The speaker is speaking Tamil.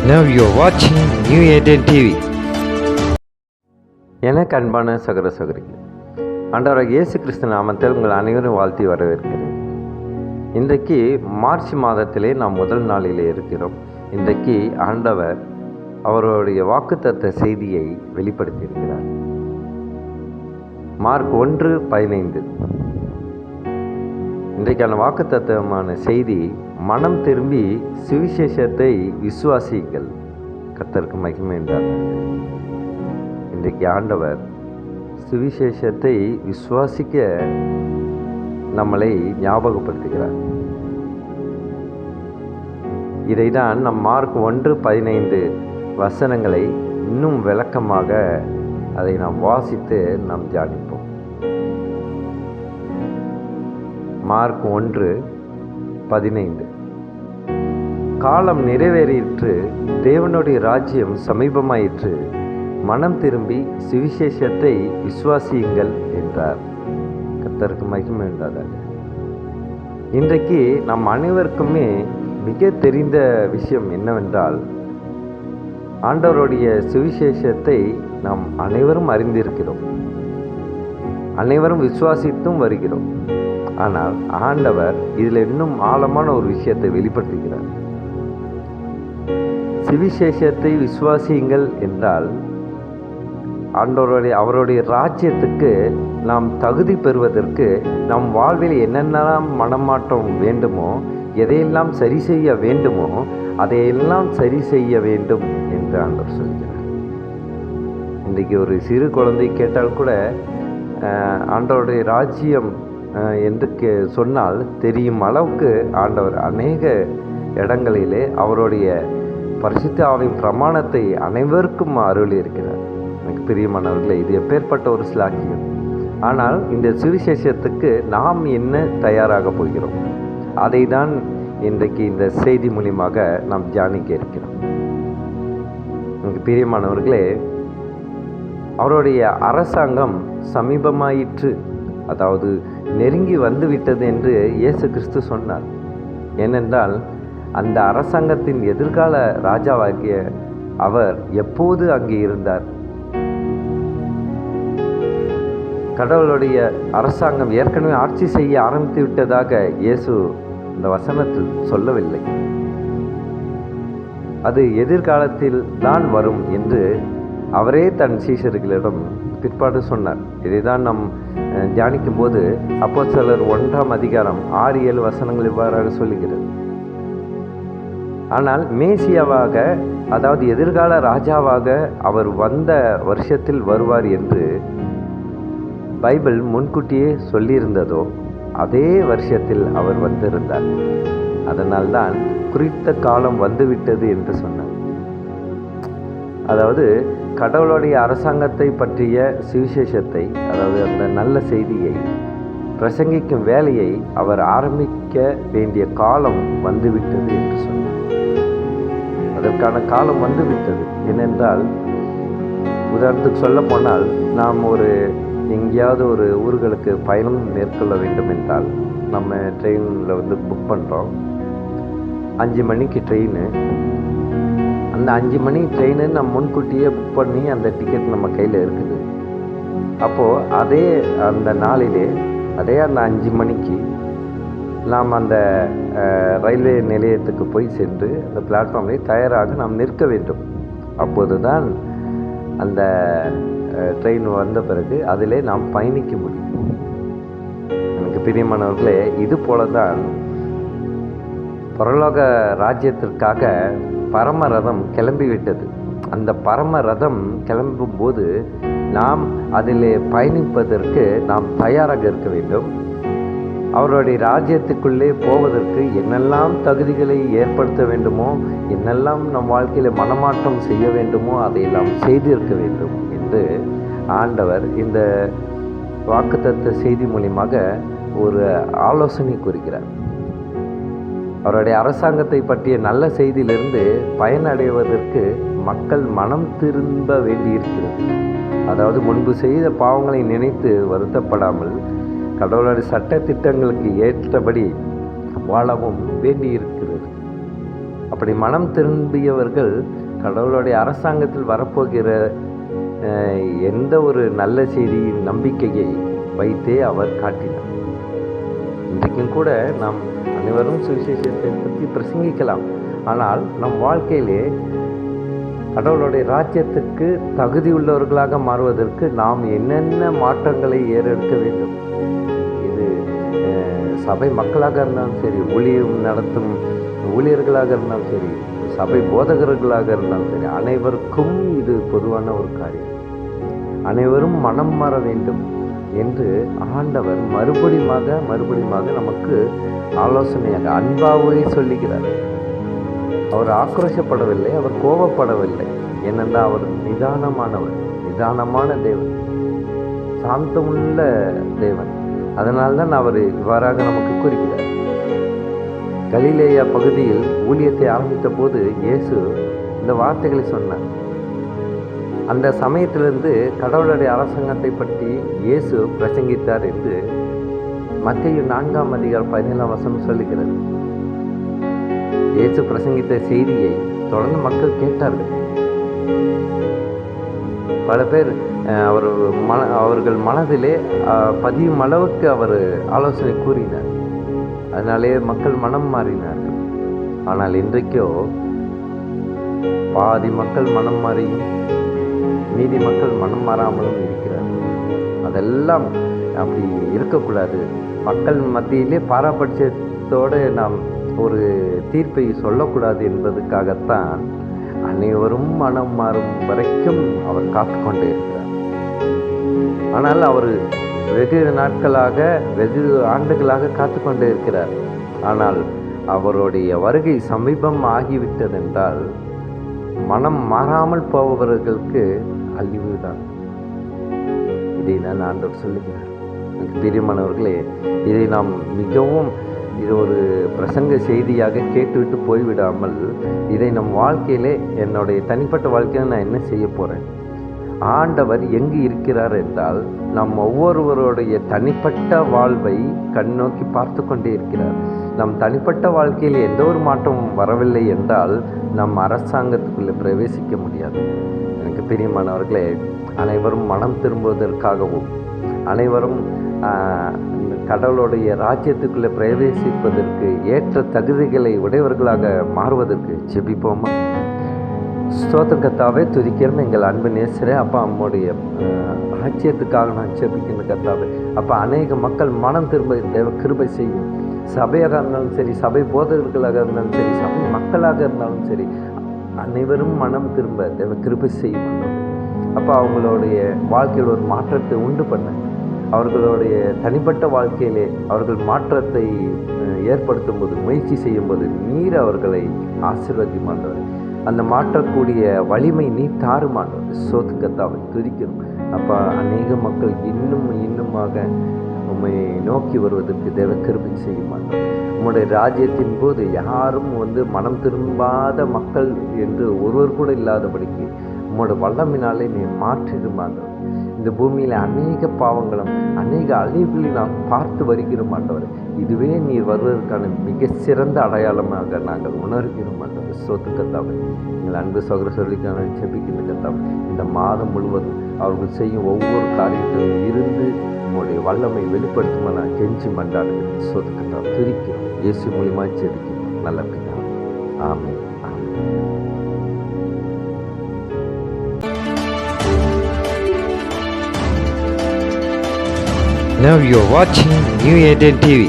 Now you're watching New Eden TV. எனக்கு அன்பான சகோதர சகோதரிகள், ஆண்டவராகிய இயேசு கிறிஸ்து நாமத்தில் உங்கள் அனைவரும் வாழ்த்தி வரவேற்கிறேன். இன்றைக்கு மார்ச் மாதத்திலே நாம் முதல் நாளிலே இருக்கிறோம். இன்றைக்கு ஆண்டவர் அவருடைய வாக்குத்தத்த செய்தியை வெளிப்படுத்தியிருக்கிறார். மார்க் 1:15. இன்றைக்கான வாக்குத்தத்தமான செய்தி, மனம் திரும்பி சுவிசேஷத்தை விசுவாசியுங்கள், கர்த்தருக்கு மகிமை உண்டாகுக. இன்றைக்கு ஆண்டவர் சுவிசேஷத்தை விசுவாசிக்க நம்மளை ஞாபகப்படுத்துகிறார். இதைதான் நம் மார்க் 1:15 வசனங்களை இன்னும் விளக்கமாக அதை நாம் வாசித்து நாம் தியானிப்போம். மார்க் 1:15. காலம் நிறைவேறிற்று, தேவனுடைய ராஜ்யம் சமீபமாயிற்று, மனம் திரும்பி சுவிசேஷத்தை விசுவாசியுங்கள் என்றார். கர்த்தருக்கு மகிமை உண்டாதாக. இன்றைக்கு நம் அனைவருக்குமே மிக தெரிந்த விஷயம் என்னவென்றால், ஆண்டவருடைய சுவிசேஷத்தை நாம் அனைவரும் அறிந்திருக்கிறோம், அனைவரும் விசுவாசித்தும் வருகிறோம். ஆனால் ஆண்டவர் இதில் இன்னும் ஆழமான ஒரு விஷயத்தை வெளிப்படுத்துகிறார். சுவிசேஷத்தை விசுவாசியுங்கள் என்றால், அவருடைய ராஜ்யத்துக்கு நாம் தகுதி பெறுவதற்கு நம் வாழ்வில் என்னென்னலாம் மனமாற்றம் வேண்டுமோ, எதையெல்லாம் சரி செய்ய வேண்டுமோ அதையெல்லாம் சரி செய்ய வேண்டும் என்று ஆண்டவர் சொல்கிறார். இன்றைக்கு ஒரு சிறு குழந்தை கேட்டால் கூட ஆண்டவருடைய ராஜ்யம் என்று சொன்னால் தெரியும் அளவுக்கு ஆண்டவர் அநேக இடங்களிலே அவருடைய பரிசுத்த ஆவியின் பிரமாணத்தை அனைவருக்கும் அருளி இருக்கிறார். எனக்கு பிரியமானவர்களே, இது எப்பேற்பட்ட ஒரு சிலாக்கியம். ஆனால் இந்த சுவிசேஷத்துக்கு நாம் என்ன தயாராக போகிறோம், அதை தான் இன்றைக்கு இந்த செய்தி மூலியமாக நாம் தியானிக்க இருக்கிறோம். எனக்கு பிரியமானவர்களே, அவருடைய அரசாங்கம் சமீபமாயிற்று, அதாவது நெருங்கி வந்துவிட்டது என்று இயேசு கிறிஸ்து சொன்னார். ஏனென்றால் அந்த அரசாங்கத்தின் எதிர்கால ராஜாவாகிய அவர் எப்போது அங்கே இருந்தார்? கடவுளுடைய அரசாங்கம் ஏற்கனவே ஆட்சி செய்ய ஆரம்பித்து விட்டதாக இயேசு இந்த வசனத்தில் சொல்லவில்லை. அது எதிர்காலத்தில் தான் வரும் என்று அவரே தன் சீஷர்களிடம் பிற்பாடு சொன்னார். இதை தான் நாம் தியானிக்கும் போது அப்போஸ்தலர் 1:6-7 வசனங்கள் இவ்வாறாக சொல்லுகிறது. ஆனால் மேசியாவாக, அதாவது எதிர்கால ராஜாவாக அவர் வந்த வருஷத்தில் வருவார் என்று பைபிள் முன்கூட்டியே சொல்லியிருந்ததோ அதே வருஷத்தில் அவர் வந்திருந்தார். அதனால்தான் குறித்த காலம் வந்துவிட்டது என்று சொன்னார். அதாவது கடவுளுடைய அரசாங்கத்தை பற்றிய சுவிசேஷத்தை, அதாவது அந்த நல்ல செய்தியை பிரசங்கிக்கும் வேலையை அவர் ஆரம்பிக்க வேண்டிய காலம் வந்துவிட்டது என்று சொன்னார். அதற்கான காலம் வந்துவிட்டது. ஏனென்றால், உதாரணத்துக்கு சொல்ல போனால், நாம் எங்கேயாவது ஒரு ஊர்களுக்கு பயணம் மேற்கொள்ள வேண்டும் என்றால் நம்ம ட்ரெயினில் புக் பண்ணுறோம். 5 மணிக்கு ட்ரெயின். அந்த 5 மணி ட்ரெயினு நம்ம முன்கூட்டியே புக் பண்ணி அந்த டிக்கெட் நம்ம கையில் இருக்குது. அப்போது அதே அந்த நாளிலே அந்த 5 மணிக்கு நாம் அந்த ரயில்வே நிலையத்துக்கு போய் சென்று அந்த பிளாட்ஃபார்மில் தயாராக நாம் நிற்க வேண்டும். அப்போது தான் அந்த ட்ரெயின் வந்த பிறகு அதிலே நாம் பயணிக்க முடியும். எனக்கு பிரியமானவர்களே, இது போல தான் பரலோக ராஜ்யத்திற்காக பரமரதம் கிளம்பிவிட்டது. அந்த பரமரதம் கிளம்பும்போது நாம் அதிலே பயணிப்பதற்கு நாம் தயாராக இருக்க வேண்டும். அவருடைய ராஜ்யத்துக்குள்ளே போவதற்கு என்னெல்லாம் தகுதிகளை ஏற்படுத்த வேண்டுமோ, என்னெல்லாம் நம் வாழ்க்கையில் மனமாற்றம் செய்ய வேண்டுமோ அதையெல்லாம் செய்திருக்க வேண்டும் என்று ஆண்டவர் இந்த வாக்குத்தத்த செய்தி மூலியமாக ஒரு ஆலோசனை கூறுகிறார். அவருடைய அரசாங்கத்தை பற்றிய நல்ல செய்தியிலிருந்து பயனடைவதற்கு மக்கள் மனம் திரும்ப வேண்டியிருக்கிறது. அதாவது முன்பு செய்த பாவங்களை நினைத்து வருத்தப்படாமல் கடவுளுடைய சட்ட திட்டங்களுக்கு ஏற்றபடி வாழவும் வேண்டியிருக்கிறது. அப்படி மனம் திரும்பியவர்கள் கடவுளுடைய அரசாங்கத்தில் வரப்போகிற எந்த ஒரு நல்ல செய்தியின் நம்பிக்கையை வைத்தே அவர் காட்டினார். இன்றைக்கும் கூட நாம் அனைவரும் சுவிசேஷத்தை பற்றி பிரசங்கிக்கலாம். ஆனால் நம் வாழ்க்கையிலே கடவுளுடைய ராஜ்யத்துக்கு தகுதியுள்ளவர்களாக மாறுவதற்கு நாம் என்னென்ன மாற்றங்களை ஏறெடுக்க வேண்டும்? இது சபை மக்களாக இருந்தாலும் சரி, ஊழியம் நடத்தும் ஊழியர்களாக இருந்தாலும் சரி, சபை போதகர்களாக இருந்தாலும் சரி, அனைவருக்கும் இது பொதுவான ஒரு காரியம். அனைவரும் மனம் மாற வேண்டும் என்று ஆண்டவர் மறுபடியுமாக நமக்கு ஆலோசனையாக அன்பாகவே சொல்லுகிறார். அவர் ஆக்ரோஷப்படவில்லை, அவர் கோபப்படவில்லை. ஏனென்றால் அவர் நிதானமான தேவன், சாந்தமுள்ள தேவன். அதனால்தான் அவர் இவ்வாறாக நமக்கு கூறுகிறார். கலிலேயா பகுதியில் ஊழியத்தை ஆரம்பித்த போது இயேசு இந்த வார்த்தைகளை சொன்னார். அந்த சமயத்திலிருந்து கடவுளுடைய அரசாங்கத்தை பற்றி இயேசு பிரசங்கித்தார் என்று மத்தேயு 4:17 சொல்லுகிறது. இயேசு பிரசங்கித்த செய்தியை தொடர்ந்து மக்கள் கேட்டார்கள். பல பேர் அவர்கள் மனதிலே பதியும் அளவுக்கு அவர் ஆலோசனை கூறினார். அதனாலே மக்கள் மனம் மாறினார்கள். ஆனால் இன்றைக்கோ பாதி மக்கள் மனம் மாறியும் மீதி மக்கள் மனம் மாறாமலும் இருக்கிறார்கள். அதெல்லாம் அப்படி இருக்கக்கூடாது. மக்கள் மத்தியிலே பாரபட்சத்தோடு நாம் ஒரு தீர்ப்பை சொல்லக்கூடாது என்பதற்காகத்தான் அனைவரும் மனம் மாறும் வரைக்கும் அவர் காத்து கொண்டே இருக்கிறார். ஆனால் அவர் வெகு ஆண்டுகளாக காத்து கொண்டே இருக்கிறார். ஆனால் அவருடைய வருகை சமீபம் ஆகிவிட்டதென்றால் மனம் மாறாமல் போபவர்களுக்கு அழிவுதான். இதை நான் ஆண்டவர் சொல்லுகிறார். பிரியமானவர்களே, இதை நாம் மிகவும் இது ஒரு பிரசங்க செய்தியாக கேட்டுவிட்டு போய்விடாமல் இதை நம் வாழ்க்கையிலே, என்னுடைய தனிப்பட்ட வாழ்க்கையில் நான் என்ன செய்ய போகிறேன்? ஆண்டவர் எங்கு இருக்கிறார் என்றால் நம் ஒவ்வொருவருடைய தனிப்பட்ட வாழ்வை கண்ணோக்கி பார்த்து கொண்டே இருக்கிறார். நம் தனிப்பட்ட வாழ்க்கையில் எந்த ஒரு மாற்றமும் வரவில்லை என்றால் நம் அரசாங்கத்துக்குள்ளே பிரவேசிக்க முடியாது. எனக்கு பிரியமானவர்களே, அனைவரும் மனம் திரும்புவதற்காகவும் அனைவரும் கடவுளுடைய ராஜ்யத்துக்குள்ளே பிரவேசிப்பதற்கு ஏற்ற தகுதிகளை உடையவர்களாக மாறுவதற்கு ஜெபிப்போமா? ஸ்தோத்திரம் கர்த்தாவே, துதிக்கிறேன் எங்கள் அன்பு நேசரே. அப்பா, அம்முடைய ராஜ்யத்துக்காக நான் ஜெபிக்கின்ற கர்த்தாவே. அப்பா, அநேக மக்கள் மனம் திரும்ப தேவ கிருபை செய்யும். சபையாக இருந்தாலும் சரி, சபை போதகர்களாக இருந்தாலும் சரி, சபை மக்களாக இருந்தாலும் சரி, அனைவரும் மனம் திரும்ப தேவ கிருபை செய்யும். அப்பா, அவங்களுடைய வாழ்க்கையில் ஒரு மாற்றத்தை உண்டு பண்ண, அவர்களுடைய தனிப்பட்ட வாழ்க்கையிலே அவர்கள் மாற்றத்தை ஏற்படுத்தும் போது, முயற்சி செய்யும்போது நீர் அவர்களை ஆசீர்வதிமாண்டவர். அந்த மாற்றக்கூடிய வலிமை நீ தாருமாண்டவர். சோத்துக்கத்தாவை துதிக்கணும். அப்போ அநேக மக்கள் இன்னுமாக உம்மை நோக்கி வருவதற்கு தேவ கிருபை செய்யுமாண்டவர். உம்முடைய ராஜ்யத்தின் போது யாரும் மனம் திரும்பாத மக்கள் என்று ஒருவர் கூட இல்லாதபடிக்கு உம்மோட வல்லமினாலே நீ மாற்றிடுமாண்டவர். இந்த பூமியில் அநேக பாவங்களும் அநேக அழிவுகளை நாம் பார்த்து வருகிறோம் ஆண்டவர். இதுவே நீர் வருவதற்கான மிக சிறந்த அடையாளமாக நாங்கள் உணர்கிறோம் ஆண்டவர். சோத்துக்கத்தாவை எங்கள் அன்பு சகோதரர்களுக்கான ஜெபிக்கின்ற கத்தாவை, இந்த மாதம் முழுவதும் அவர்கள் செய்யும் ஒவ்வொரு காரியத்திலும் இருந்து உங்களுடைய வல்லமை வெளிப்படுத்துமா நான் கெஞ்சி மண்டாடுகிறேன். சோத்துக்கத்தாவை துதிக்கிறோம். இயேசு மூலியமாக ஜெபிக்கிறோம் நல்ல பிதாவே. ஆமென். Now you are watching New Eden TV.